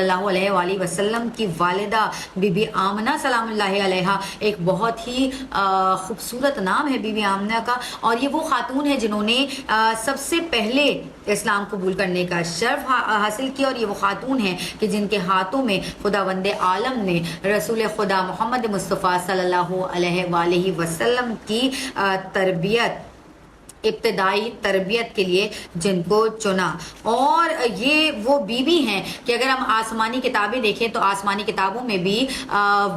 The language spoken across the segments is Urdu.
اللہ علیہ وآلہ وسلم کی والدہ بی بی آمنہ سلام اللہ علیہا، ایک بہت ہی خوبصورت نام ہے بی بی آمنہ کا، اور یہ وہ خاتون ہے جنہوں نے سب سے پہلے اسلام قبول کرنے کا شرف حاصل کیا، اور یہ وہ خاتون ہیں کہ جن کے ہاتھوں میں خداوند عالم نے رسول خدا محمد مصطفیٰ صلی اللہ علیہ وآلہ وسلم کی ابتدائی تربیت کے لیے جن کو چنا. اور یہ وہ بیوی ہیں کہ اگر ہم آسمانی کتابیں دیکھیں تو آسمانی کتابوں میں بھی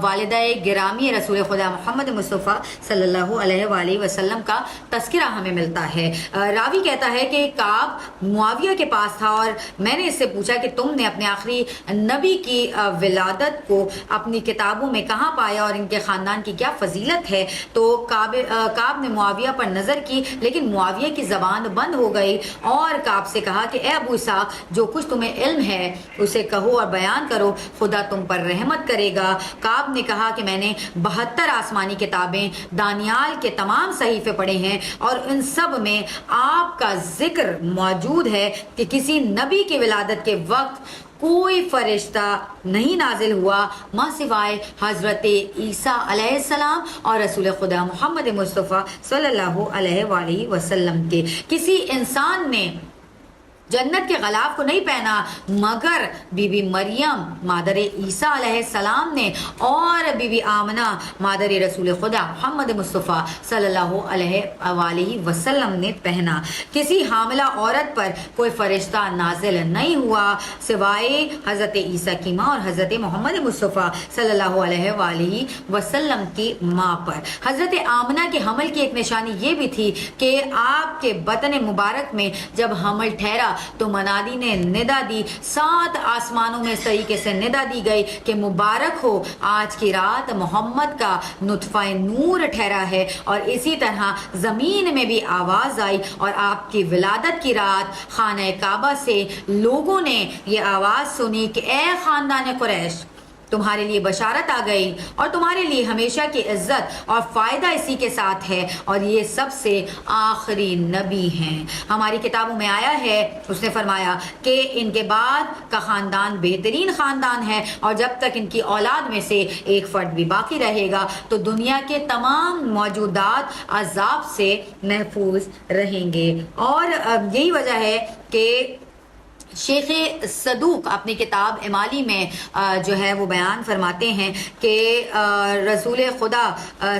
والدہ گرامی رسول خدا محمد مصطفیٰ صلی اللہ علیہ وآلہ وسلم کا تذکرہ ہمیں ملتا ہے. راوی کہتا ہے کہ کعب معاویہ کے پاس تھا اور میں نے اس سے پوچھا کہ تم نے اپنے آخری نبی کی ولادت کو اپنی کتابوں میں کہاں پایا اور ان کے خاندان کی کیا فضیلت ہے. تو کعب نے معاویہ پر نظر کی، لیکن معاویہ کی زبان بند ہو گئی اور کعب سے کہا کہ اے ابو اسحاق، جو کچھ تمہیں علم ہے اسے کہو اور بیان کرو، خدا تم پر رحمت کرے گا. کعب نے کہا کہ میں نے 72 آسمانی کتابیں، دانیال کے تمام صحیفے پڑھے ہیں اور ان سب میں آپ کا ذکر موجود ہے کہ کسی نبی کی ولادت کے وقت کوئی فرشتہ نہیں نازل ہوا ماں سوائے حضرت عیسیٰ علیہ السلام اور رسول خدا محمد مصطفیٰ صلی اللہ علیہ وآلہ وسلم کے. کسی انسان نے جنت کے غلاف کو نہیں پہنا مگر بی بی مریم مادر عیسیٰ علیہ السلام نے اور بی بی آمنہ مادر رسول خدا محمد مصطفیٰ صلی اللہ علیہ وآلہ وسلم نے پہنا. کسی حاملہ عورت پر کوئی فرشتہ نازل نہیں ہوا سوائے حضرت عیسیٰ کی ماں اور حضرت محمد مصطفیٰ صلی اللہ علیہ وآلہ وسلم کی ماں پر. حضرت آمنہ کے حمل کی ایک نشانی یہ بھی تھی کہ آپ کے بطن مبارک میں جب حمل ٹھہرا تو منادی نے ندا دی، 7 آسمانوں میں اس طریقے سے ندا دی گئی کہ مبارک ہو آج کی رات محمد کا نطفہ نور ٹھہرا ہے. اور اسی طرح زمین میں بھی آواز آئی اور آپ کی ولادت کی رات خانہ کعبہ سے لوگوں نے یہ آواز سنی کہ اے خاندان قریش، تمہارے لیے بشارت آ گئی اور تمہارے لیے ہمیشہ کی عزت اور فائدہ اسی کے ساتھ ہے، اور یہ سب سے آخری نبی ہیں. ہماری کتابوں میں آیا ہے، اس نے فرمایا کہ ان کے بعد کا خاندان بہترین خاندان ہے، اور جب تک ان کی اولاد میں سے ایک فرد بھی باقی رہے گا تو دنیا کے تمام موجودات عذاب سے محفوظ رہیں گے. اور یہی وجہ ہے کہ شیخ صدوق اپنی کتاب امالی میں جو ہے وہ بیان فرماتے ہیں کہ رسول خدا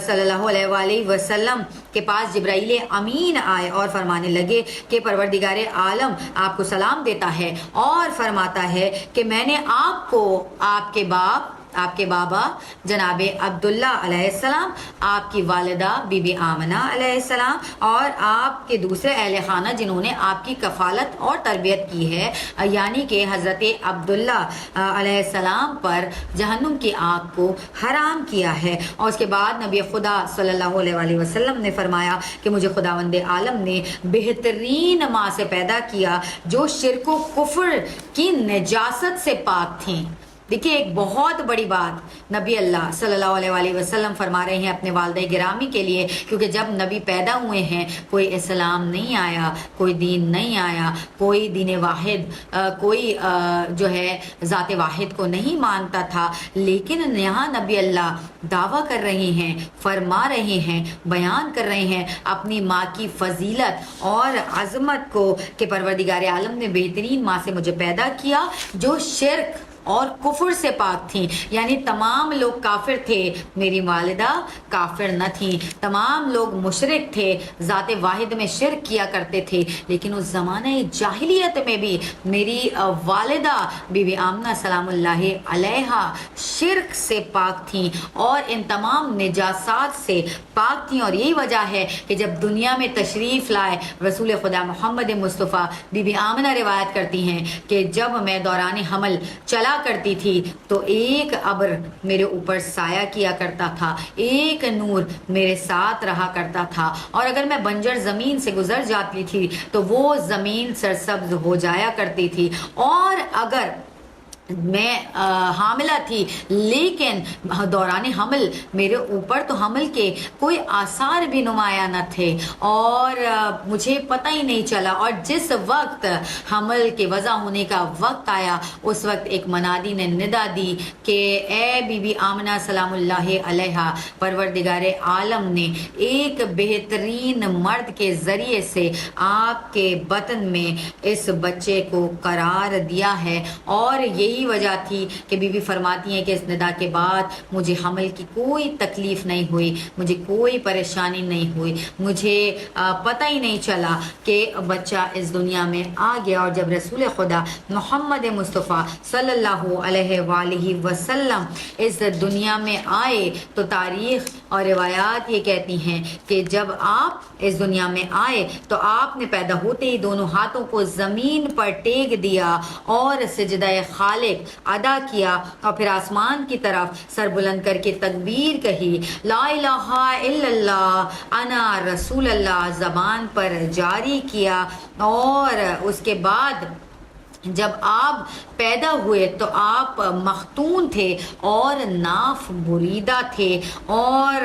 صلی اللہ علیہ وآلہ وسلم کے پاس جبرائیل امین آئے اور فرمانے لگے کہ پروردگار عالم آپ کو سلام دیتا ہے اور فرماتا ہے کہ میں نے آپ کو آپ کے بابا جناب عبداللہ علیہ السلام، آپ کی والدہ بی بی آمنہ علیہ السلام اور آپ کے دوسرے اہل خانہ جنہوں نے آپ کی کفالت اور تربیت کی ہے، یعنی کہ حضرت عبداللہ علیہ السلام پر جہنم کی آگ کو حرام کیا ہے. اور اس کے بعد نبی خدا صلی اللہ علیہ وآلہ وسلم نے فرمایا کہ مجھے خداوند عالم نے بہترین ماں سے پیدا کیا جو شرک و کفر کی نجاست سے پاک تھیں. دیکھیے ایک بہت بڑی بات نبی اللہ صلی اللہ علیہ وآلہ وسلم فرما رہے ہیں اپنے والدہ گرامی کے لیے، کیونکہ جب نبی پیدا ہوئے ہیں کوئی اسلام نہیں آیا، کوئی دین نہیں آیا، کوئی دین واحد، کوئی جو ہے ذات واحد کو نہیں مانتا تھا. لیکن یہاں نبی اللہ دعویٰ کر رہے ہیں، فرما رہے ہیں، بیان کر رہے ہیں اپنی ماں کی فضیلت اور عظمت کو کہ پروردگار عالم نے بہترین ماں سے مجھے پیدا کیا جو شرک اور کفر سے پاک تھیں. یعنی تمام لوگ کافر تھے، میری والدہ کافر نہ تھیں. تمام لوگ مشرک تھے، ذات واحد میں شرک کیا کرتے تھے، لیکن اس زمانہ جاہلیت میں بھی میری والدہ بی بی آمنہ سلام اللہ علیہا شرک سے پاک تھیں اور ان تمام نجاسات سے پاک تھیں. اور یہی وجہ ہے کہ جب دنیا میں تشریف لائے رسول خدا محمد مصطفیٰ، بی بی آمنہ روایت کرتی ہیں کہ جب میں دوران حمل چلا کرتی تھی تو ایک ابر میرے اوپر سایہ کیا کرتا تھا، ایک نور میرے ساتھ رہا کرتا تھا، اور اگر میں بنجر زمین سے گزر جاتی تھی تو وہ زمین سرسبز ہو جایا کرتی تھی، اور اگر میں حاملہ تھی، لیکن دوران حمل میرے اوپر تو حمل کے کوئی آثار بھی نمایاں نہ تھے اور مجھے پتہ ہی نہیں چلا، اور جس وقت حمل کے وضع ہونے کا وقت آیا اس وقت ایک منادی نے ندا دی کہ اے بی بی آمنہ سلام اللہ علیہا، پروردگار عالم نے ایک بہترین مرد کے ذریعے سے آپ کے بطن میں اس بچے کو قرار دیا ہے، اور یہی وجہ تھی کہ بی بی فرماتی ہیں کہ اس ندا کے بعد مجھے حمل کی کوئی تکلیف نہیں ہوئی، مجھے کوئی پریشانی نہیں ہوئی، مجھے پتہ ہی نہیں چلا کہ بچہ اس دنیا میں آ گیا۔ اور جب رسول خدا محمد مصطفیٰ صلی اللہ علیہ وآلہ وسلم اس دنیا میں آئے تو تاریخ اور روایات یہ کہتی ہیں کہ جب آپ اس دنیا میں آئے تو آپ نے پیدا ہوتے ہی دونوں ہاتھوں کو زمین پر ٹیک دیا اور سجدہ خالق ادا کیا، اور پھر آسمان کی طرف سر بلند کر کے تکبیر کہی، لا الہ الا اللہ انا رسول اللہ زبان پر جاری کیا، اور اس کے بعد جب آپ پیدا ہوئے تو آپ مختون تھے اور ناف بریدہ تھے، اور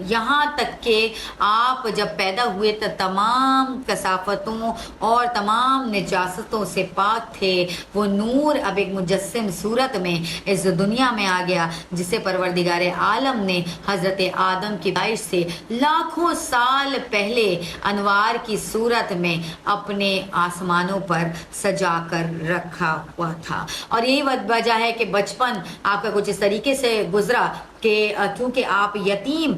یہاں تک کہ آپ جب پیدا ہوئے تو تمام کثافتوں اور تمام نجاستوں سے پاک تھے۔ وہ نور اب ایک مجسم صورت میں اس دنیا میں آ گیا، جسے پروردگار عالم نے حضرت آدم کی پیدائش سے لاکھوں سال پہلے انوار کی صورت میں اپنے آسمانوں پر سجا کر رکھا ہوا تھا۔ اور یہی وجہ ہے کہ بچپن آپ کا کچھ اس طریقے سے گزرا کہ کیونکہ آپ یتیم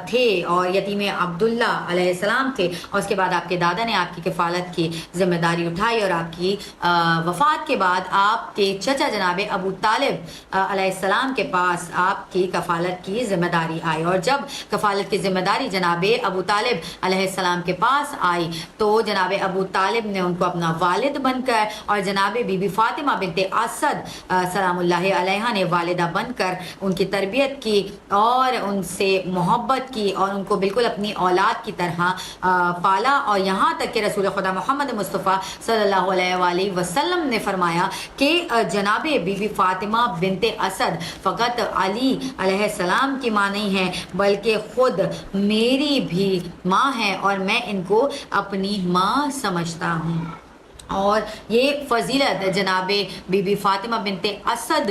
تھے اور یتیم عبداللہ علیہ السلام تھے، اور اس کے بعد آپ کے دادا نے آپ کی کفالت کی ذمہ داری اٹھائی، اور آپ کی وفات کے بعد آپ کے چچا جناب ابو طالب علیہ السلام کے پاس آپ کی کفالت کی ذمہ داری آئی، اور جب کفالت کی ذمہ داری جناب ابو طالب علیہ السلام کے پاس آئی تو جناب ابو طالب نے ان کو اپنا والد بن کر، اور جناب بی بی فاطمہ بنت اسد سلام اللہ علیہا نے والدہ بن کر ان کی تربیت کی اور ان سے محبت کی اور ان کو بالکل اپنی اولاد کی طرح پالا، اور یہاں تک کہ رسول خدا محمد مصطفیٰ صلی اللہ علیہ وآلہ وسلم نے فرمایا کہ جناب بی بی فاطمہ بنت اسد فقط علی علیہ السلام کی ماں نہیں ہے بلکہ خود میری بھی ماں ہے، اور میں ان کو اپنی ماں سمجھتا ہوں۔ اور یہ فضیلت جناب بی بی فاطمہ بنت اسد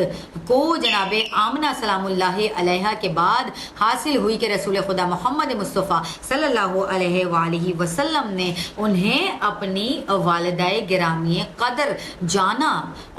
کو جناب آمنہ سلام اللہ علیہا کے بعد حاصل ہوئی کہ رسول خدا محمد مصطفیٰ صلی اللہ علیہ وآلہ وسلم نے انہیں اپنی والدہ گرامی قدر جانا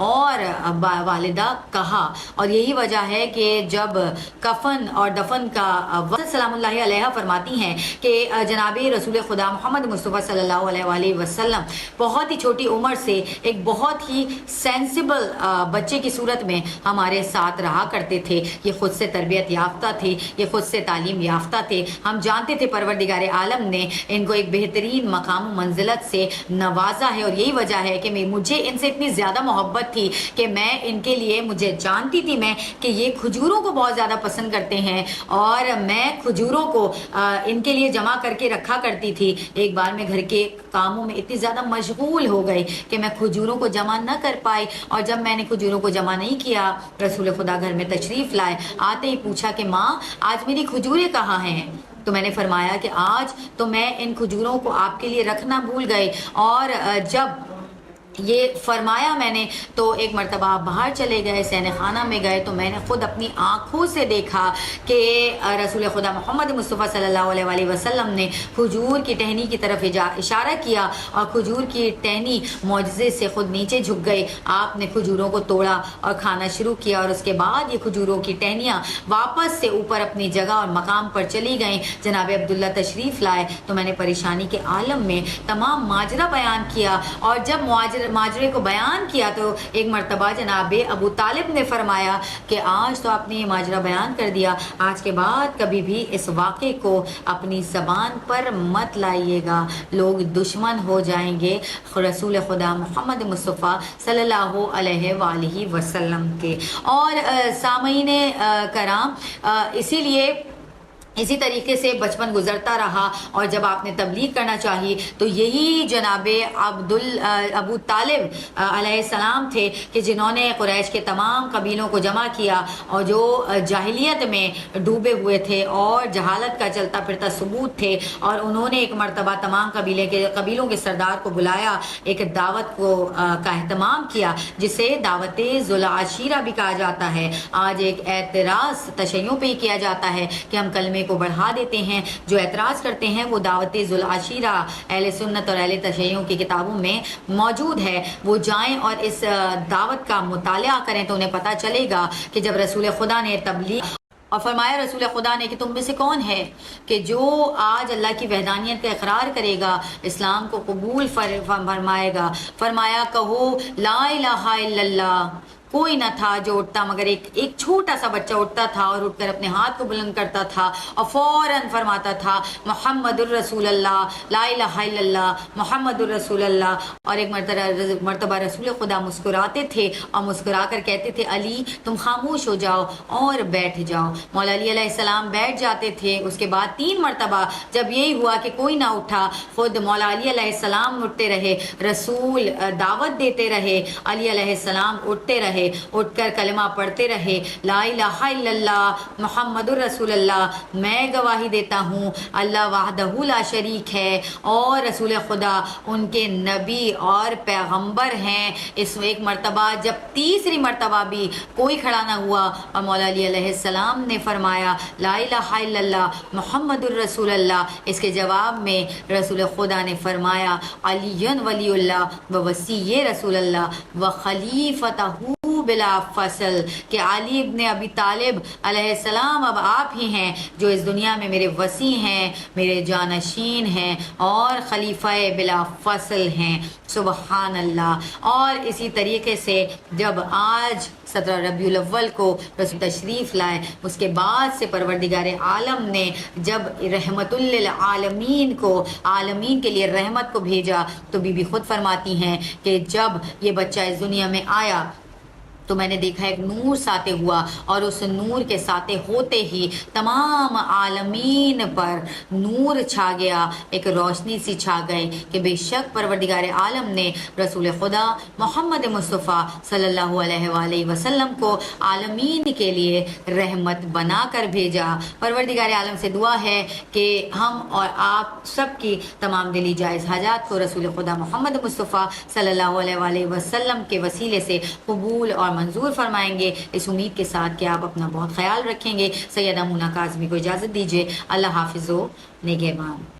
اور والدہ کہا، اور یہی وجہ ہے کہ جب کفن اور دفن کا وقت سلام اللہ علیہا فرماتی ہیں کہ جناب رسول خدا محمد مصطفیٰ صلی اللہ علیہ وآلہ وسلم بہت ہی چھوٹی عمر سے ایک بہت ہی سینسیبل بچے کی صورت میں ہمارے ساتھ رہا کرتے تھے۔ یہ خود سے تربیت یافتہ تھے، یہ خود سے تعلیم یافتہ تھے، ہم جانتے تھے پروردگار عالم نے ان کو ایک بہترین مقام و منزلت سے نوازا ہے، اور یہی وجہ ہے کہ مجھے ان سے اتنی زیادہ محبت تھی کہ میں ان کے لیے مجھے جانتی تھی میں کہ یہ کھجوروں کو بہت زیادہ پسند کرتے ہیں، اور میں کھجوروں کو ان کے لیے جمع کر کے رکھا کرتی تھی۔ ایک بار میں گھر کے کاموں میں اتنی زیادہ مشغول ہو گئی کہ میں کھجوروں کو جمع نہ کر پائی، اور جب میں نے کھجوروں کو جمع نہیں کیا رسول خدا گھر میں تشریف لائے، آتے ہی پوچھا کہ ماں آج میری کھجوریں کہاں ہیں؟ تو میں نے فرمایا کہ آج تو میں ان کھجوروں کو آپ کے لیے رکھنا بھول گئی، اور جب یہ فرمایا میں نے تو ایک مرتبہ آپ باہر چلے گئے، سین خانہ میں گئے، تو میں نے خود اپنی آنکھوں سے دیکھا کہ رسول خدا محمد مصطفیٰ صلی اللہ علیہ وآلہ وسلم نے کھجور کی ٹہنی کی طرف اشارہ کیا، اور کھجور کی ٹہنی معجزے سے خود نیچے جھک گئی۔ آپ نے کھجوروں کو توڑا اور کھانا شروع کیا، اور اس کے بعد یہ کھجوروں کی ٹہنیاں واپس سے اوپر اپنی جگہ اور مقام پر چلی گئیں۔ جناب عبداللہ تشریف لائے تو میں نے پریشانی کے عالم میں تمام ماجرا بیان کیا، اور جب ماجرے کو بیان کیا تو ایک مرتبہ جناب ابو طالب نے فرمایا کہ آج تو آپ نے یہ ماجرا بیان کر دیا، آج کے بعد کبھی بھی اس واقعے کو اپنی زبان پر مت لائیے گا، لوگ دشمن ہو جائیں گے رسول خدا محمد مصطفیٰ صلی اللہ علیہ وآلہ وسلم کے۔ اور سامعین کرام، اسی لیے اسی طریقے سے بچپن گزرتا رہا اور جب آپ نے تبلیغ کرنا چاہی تو یہی جناب ابو طالب علیہ السلام تھے کہ جنہوں نے قریش کے تمام قبیلوں کو جمع کیا اور جو جاہلیت میں ڈوبے ہوئے تھے اور جہالت کا چلتا پھرتا ثبوت تھے، اور انہوں نے ایک مرتبہ تمام قبیلوں کے سردار کو بلایا، ایک دعوت کا اہتمام کیا جسے دعوت ذو العشیرہ بھی کہا جاتا ہے۔ آج ایک اعتراض تشیعوں پہ ہی کیا جاتا ہے کہ ہم کلمے کو بڑھا دیتے ہیں، جو اعتراض کرتے ہیں وہ دعوت ذو العشیرہ اہل سنت اور اہل تشیعوں کی کتابوں میں موجود ہے، وہ جائیں اور اس دعوت کا مطالعہ کریں تو انہیں پتہ چلے گا کہ جب رسول خدا نے تبلیغ اور فرمایا رسول خدا نے کہ تم میں سے کون ہے کہ جو آج اللہ کی وحدانیت کا اقرار کرے گا، اسلام کو قبول فرمائے گا، فرمایا کہو لا الہ الا اللہ۔ کوئی نہ تھا جو اٹھتا مگر ایک چھوٹا سا بچہ اٹھتا تھا اور اٹھ کر اپنے ہاتھ کو بلند کرتا تھا اور فوراً فرماتا تھا محمد الرسول اللہ، لا الہ الا اللہ، محمد الرسول اللہ۔ اور ایک مرتبہ رسول خدا مسکراتے تھے اور مسکرا کر کہتے تھے علی تم خاموش ہو جاؤ اور بیٹھ جاؤ۔ مولا علی علیہ السلام بیٹھ جاتے تھے۔ اس کے بعد 3 مرتبہ جب یہی ہوا کہ کوئی نہ اٹھا، خود مولا علی علیہ السلام اٹھتے رہے، رسول دعوت دیتے رہے، علی علیہ السلام اٹھتے رہے، اٹھ کر کلمہ پڑھتے رہے، لا الہ الا اللہ محمد الرسول اللہ، میں گواہی دیتا ہوں اللہ وحدہ لا شریک ہے اور رسول خدا ان کے نبی اور پیغمبر ہیں۔ اس ایک مرتبہ جب تیسری مرتبہ بھی کوئی کھڑا نہ ہوا اور مولا علی علیہ السلام نے فرمایا لا الہ الا اللہ محمد الرسول اللہ، اس کے جواب میں رسول خدا نے فرمایا علی ولی اللہ و وصی رسول اللہ و خلیفتہ بلا فصل، کہ علی ابن ابی طالب علیہ السلام اب آپ ہی ہیں جو اس دنیا میں میرے وصی ہیں، میرے جانشین ہیں اور خلیفہ بلا فصل ہیں۔ سبحان اللہ۔ اور اسی طریقے سے جب آج 17 ربیع الاول کو رسول تشریف لائے، اس کے بعد سے پروردگار عالم نے جب رحمت للعالمین کو عالمین کے لیے رحمت کو بھیجا تو بی بی خود فرماتی ہیں کہ جب یہ بچہ اس دنیا میں آیا تو میں نے دیکھا ایک نور ساتے ہوا اور اس نور کے ساتے ہوتے ہی تمام عالمین پر نور چھا گیا، ایک روشنی سی چھا گئی کہ بے شک پروردگار عالم نے رسول خدا محمد مصطفیٰ صلی اللہ علیہ وآلہ وسلم کو عالمین کے لیے رحمت بنا کر بھیجا۔ پروردگار عالم سے دعا ہے کہ ہم اور آپ سب کی تمام دلی جائز حاجات کو رسول خدا محمد مصطفیٰ صلی اللہ علیہ وآلہ وسلم کے وسیلے سے قبول اور منظور فرمائیں گے، اس امید کے ساتھ کہ آپ اپنا بہت خیال رکھیں گے۔ سیدہ مونا کاظمی کو اجازت دیجیے۔ اللہ حافظ و نگہبان۔